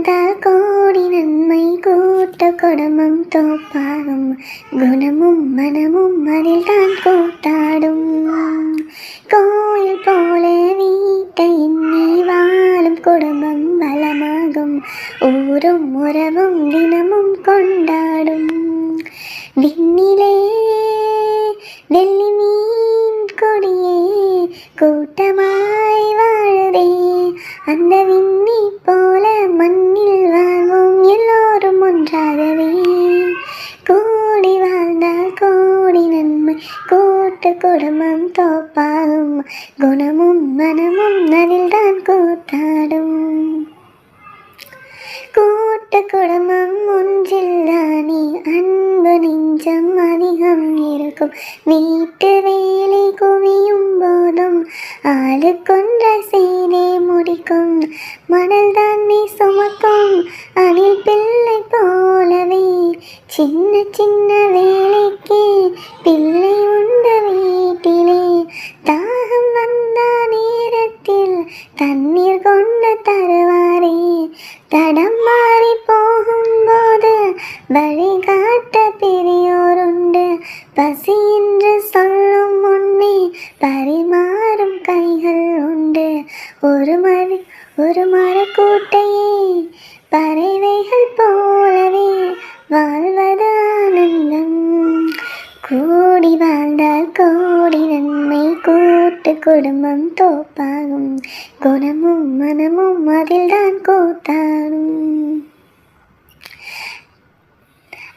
வாழ்ந்தால் கோடி நன்மை கூட்ட குடும்பம் தோப்பாகும் குணமும் மனமும் அதில் தான் கூத்தாடும் கோயில் போல வீட்டை எண்ணி வாழும் குடும்பம் வளமாகும் ஊரும் உறவும் தினமும் கொண்டாடும் விண்ணிலே வெள்ளி மீன் கொடியே கூட்டமாய் வாழுதே அந்த விண்ணி போல மண்ணில் வாழ்வோம் எல்லோரும் ஒன்றாகவே கூடி வாழ்ந்தால் கோடி நன்மை கூட்டு குடும்பம் தோப்பாகும் குணமும் மனமும் அதில் தான் கூத்தாடும் கூட்டு குடும்பம் ஒன்றில் தானே அன்பு நெஞ்சம் அதிகம் இருக்கும் வீட்டு வேலை குவியும் போதும் ஆளுக்கொன்றை செய்தே முடிக்கும் மணல் தானே சுமக்கும் அணில் பிள்ளை போலவே சின்ன சின்ன வேலைக்கு பிள்ளை உண்ட வீட்டிலே தாகம் வந்த நேரத்தில் தண்ணீர் கொண்டு தருவாரே தடம் மாறி போகும்போது வழிகாட்ட பெரியோருண்டு பசி என்று சொல்லும் முன்னே பரிமாறும் கைகள் உண்டு ஒரு மரக்கூட்டையே பறவைகள் போலவே வாழ்வது ஆனந்தம் கூடி வாழ்ந்தால் கோடி நன்மை கூட்டு குடும்பம் தோப்பாகும் குணமும் மனமும் அதில் தான் கூத்தாடும்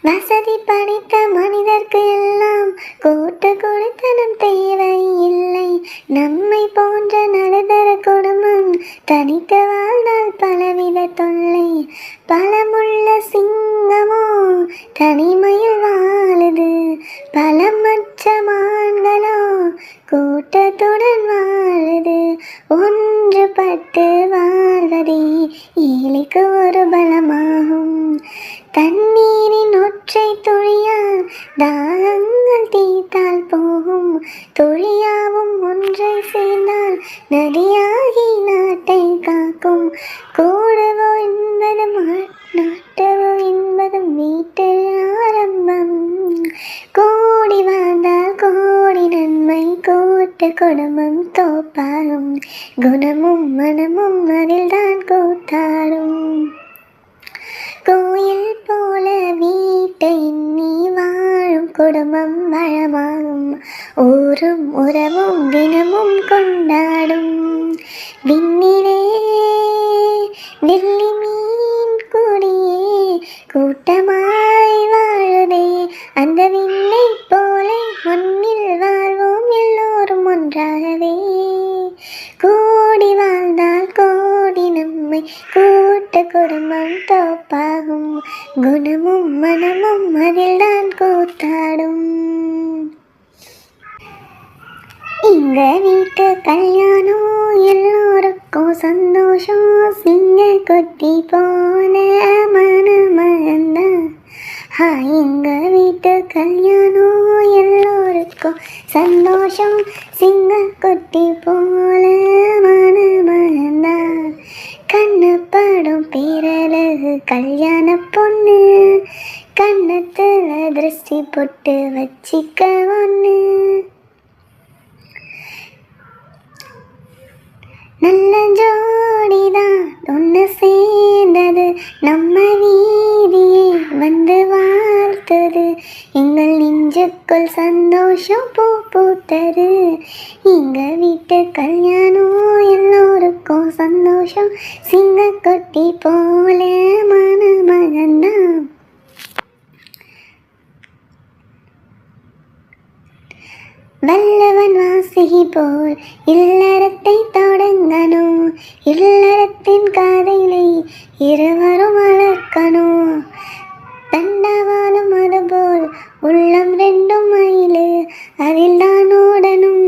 வசதி படைத்த மனிதர்க்கு எல்லாம் கூட்டு கொடுத்தனம் தேவை இல்லை நம்மை போன்ற நடுத்தர குடும்பம் தனித்து வாழ்ந்தால் பலவித தொல்லை பலமுள்ள சிங்கமோ தனிமையில் வாழுது பலமற்ற மான்களோ கூட்டத்துடன் வாழுது ஒன்றுபட்டு வாழ்வதே ஏழைக்கு ஒரு பலமாகும் தண்ணீரின் ஒற்றை துளியால் தாகங்கள் தீர்த்தால் போகும் துளியாவும் ஒன்றை சேர்ந்தால் நதியாகி நாட்டை காக்கும் கூடவோ என்பது நாட்டவோ என்பது வீட்டு ஆரம்பம் கூடி வாழ்ந்தால் கோடி நன்மை கூட்டு குடும்பம் தோப்பாகும் குணமும் மனமும் அதில் தான் கூத்தாடும் கோயில் போல வீட்டை எண்ணி வாழும் குடும்பம் வளமாகும் ஊரும் உறவும் தினமும் கொண்டாடும் விண்ணிலே வெள்ளி மீன் கொடியே கூட்டமாய் வாழுதே அந்த விண்ணை போல மண்ணில் வாழ்வோம் எல்லோரும் ஒன்றாகவே கூடி வாழ்ந்தால் கோடி நன்மை கூட்டு குடும்பம் தோப்பாகும் குணமும் மனமும் அதில் தான் கூத்தாடும் எங்க வீட்டு கல்யாணம் எல்லோருக்கும் சந்தோஷம் சிங்க குட்டி போன மனமகந்தான் எங்க வீட்டு கல்யாணம் எல்லோருக்கும் சந்தோஷம் சிங்க குட்டி போல மனமகந்தான் கண்ணு படம் பேரழகு கல்யாண பொண்ணு கண்ணத்துல திருஷ்டி போட்டு வச்சிக்க ஒன்று நல்ல ஜோடிதான் ஒன்று சேர்ந்தது நம்ம வீதியே வந்து வாழ்த்தது எங்கள் நெஞ்சுக்குள் சந்தோஷம் பூத்தது எங்க வீட்டு கல்யாணம் எல்லோருக்கும் சந்தோஷம் சிங்க கொட்டி போல மணமகன்தான் வல்லவன் வாசிகி போல் இல்லறத்தை தொடங்கணும் இல்லறத்தின் காதலை இருவரும் வளர்க்கணும் தண்டவாளம் அதுபோல் உள்ளம் ரெண்டும் மயிலு அதில் தான் ஓடணும்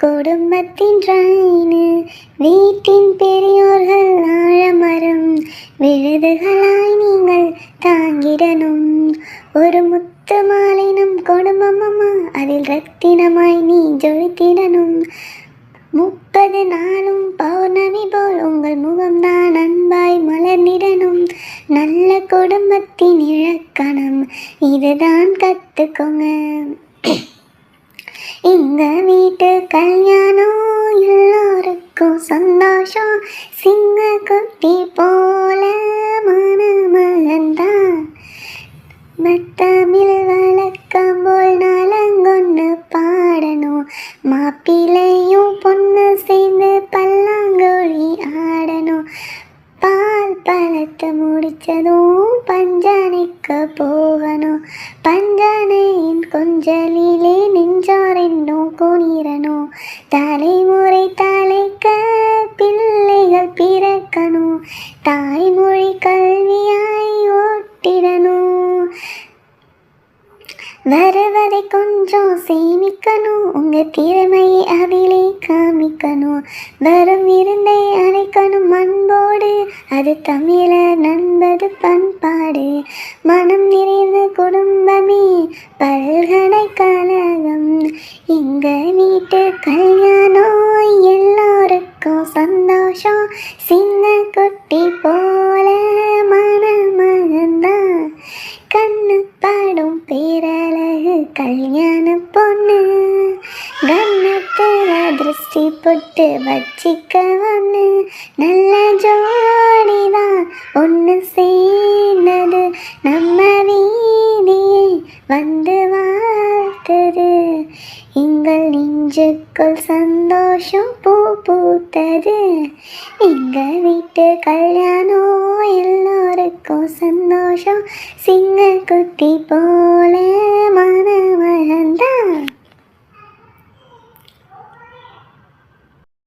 குடும்பத்தின் ட்ரெயின் வீட்டின் பெரியோர்கள் ஆழமரம் விழுதுகளாய் நீங்கள் தாங்கிடணும் ஒரு முத்து மாலை நம் குடும்பமம்மா அதில் ரத்தினமாய் நீ ஜொலித்திடணும் 30 30 நாளும் பௌர்ணமி போல் உங்கள் முகம்தான் அன்பாய் மலர்ந்திடணும். நல்ல குடும்பத்தின் இலக்கணம் இதுதான் கற்றுக்கோங்க. எங்க வீட்டு கல்யாணம் எல்லாருக்கும் சந்தோஷம். சிங்க குட்டி போல மணமகன்தான். தமிழ் வழக்கம் போல் நலங்கொன்று பாடணும். மாப்பிள்ளையும் பொண்ணு சேர்ந்து பல்லாங்குழி ஆடணும். பால் பழத்தை முடிச்சதும் பஞ்சானைக்கு போகணும். பஞ்சானையின் கொஞ்சலிலே நெஞ்சாரென்னும் குனிரணும். தலைமுறை தலைக்க பிள்ளைகள் பிறக்கணும். தாய்மொழி கல்வியாய் ஓட்டிடணும். வருவதை கொஞ்சம் சேமிக்கணும். உங்க திறமையை அதிலே காமிக்கணும். வரும் இருந்தை அணைக்கணும் அன்போடு. அது தமிழர் நண்பது பண்பாடு. மனம் நிறைந்த குடும்பமே பல்கலைக்கழகம். எங்க வீட்டு கல்யாணம் எல்லோருக்கும் சந்தோஷம். சின்ன குட்டி போல மணமகன்தான். கண்ணு படும் பேரழகு கல்யாண பொண்ணு. கண்ணத்துல திருஷ்டி போட்டு வச்சிக்க ஒன்று. நல்ல ஜோடிதான் ஒன்று சேர்ந்தது. நம்ம வீதியை வந்து வாழ்த்தது. எங்கள் நெஞ்சுக்குள் சந்தோஷம் பூ பூத்தது. எங்க வீட்டு கல்யாணம் எல்லோருக்கும் சந்தோஷம். சிங்க குட்டி போல மணமகன்தான்.